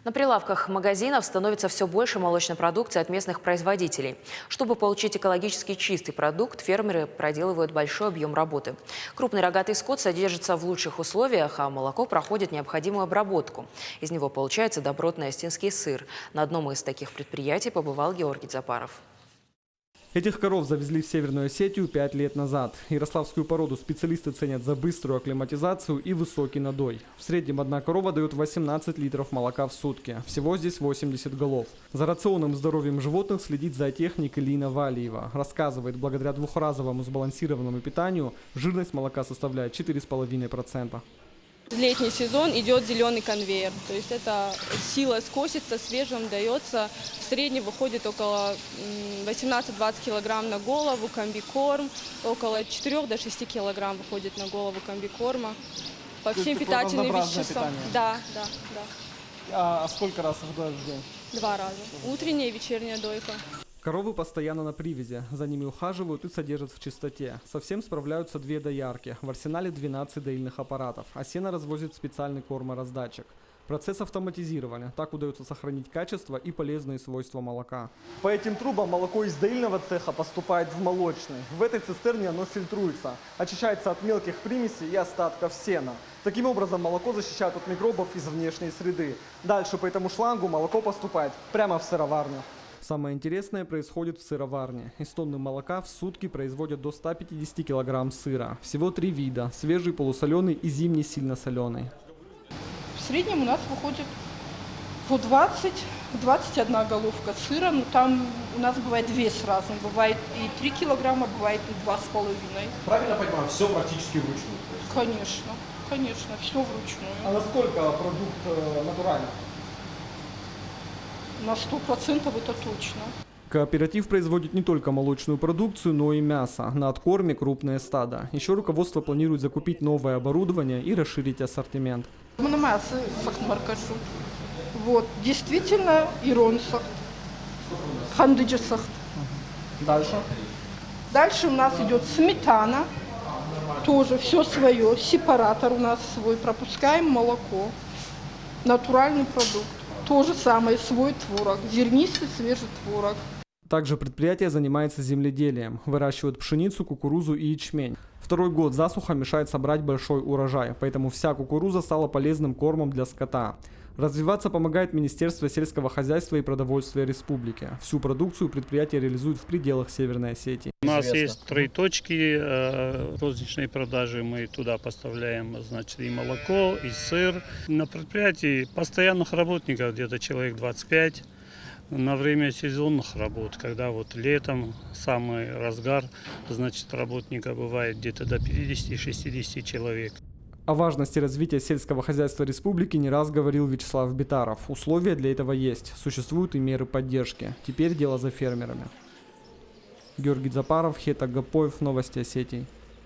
На прилавках магазинов становится все больше молочной продукции от местных производителей. Чтобы получить экологически чистый продукт, фермеры проделывают большой объем работы. Крупный рогатый скот содержится в лучших условиях, а молоко проходит необходимую обработку. Из него получается добротный остинский сыр. На одном из таких предприятий побывал Георгий Запаров. Этих коров завезли в Северную Осетию 5 лет назад. Ярославскую породу специалисты ценят за быструю акклиматизацию и высокий надой. В среднем одна корова дает 18 литров молока в сутки. Всего здесь 80 голов. За рационным здоровьем животных следит зоотехник Лина Валиева. Рассказывает, благодаря двухразовому сбалансированному питанию жирность молока составляет 4,5%. В летний сезон идет зеленый конвейер, то есть это сила скосится, свежим дается. В среднем выходит около 18-20 килограмм на голову комбикорм, около 4 до 6 килограмм выходит на голову комбикорма. По всем питательным веществам. Да. А сколько раз в день? 2 раза. Утренняя и вечерняя дойка. Коровы постоянно на привязи, за ними ухаживают и содержат в чистоте. Совсем справляются 2 доярки, в арсенале 12 доильных аппаратов, а сено развозит специальный кормораздатчик. Процесс автоматизирования, так удается сохранить качество и полезные свойства молока. По этим трубам молоко из доильного цеха поступает в молочный. В этой цистерне оно фильтруется, очищается от мелких примесей и остатков сена. Таким образом молоко защищает от микробов из внешней среды. Дальше по этому шлангу молоко поступает прямо в сыроварню. Самое интересное происходит в сыроварне. Из тонны молока в сутки производят до 150 килограмм сыра. Всего 3 вида – свежий, полусоленый и зимний сильно соленый. В среднем у нас выходит по 20-21 головка сыра. Но там у нас бывает вес разный. Бывает и 3 килограмма, бывает и 2,5. Правильно понимаю, все практически вручную? Конечно, все вручную. А насколько продукт натуральный? На 100% это точно. Кооператив производит не только молочную продукцию, но и мясо. На откорме крупные стада. Еще руководство планирует закупить новое оборудование и расширить ассортимент. Мы на мясо сахмаркашу. Вот, действительно, иронсах, хандыджасах. Дальше? Дальше у нас идет сметана. Тоже все свое. Сепаратор у нас свой. Пропускаем молоко. Натуральный продукт. То же самое, свой творог, зернистый свежий творог. Также предприятие занимается земледелием. Выращивают пшеницу, кукурузу и ячмень. Второй год засуха мешает собрать большой урожай, поэтому вся кукуруза стала полезным кормом для скота. Развиваться помогает Министерство сельского хозяйства и продовольствия республики. Всю продукцию предприятие реализует в пределах Северной Осетии. У нас есть 3 точки розничной продажи. Мы туда поставляем, значит, и молоко, и сыр. На предприятии постоянных работников где-то человек 25. На время сезонных работ, когда вот летом самый разгар, значит, работников бывает где-то до 50-60 человек. О важности развития сельского хозяйства республики не раз говорил Вячеслав Битаров. Условия для этого есть. Существуют и меры поддержки. Теперь дело за фермерами. Георгий Запаров, Хета Гапоев, Новости Осетии.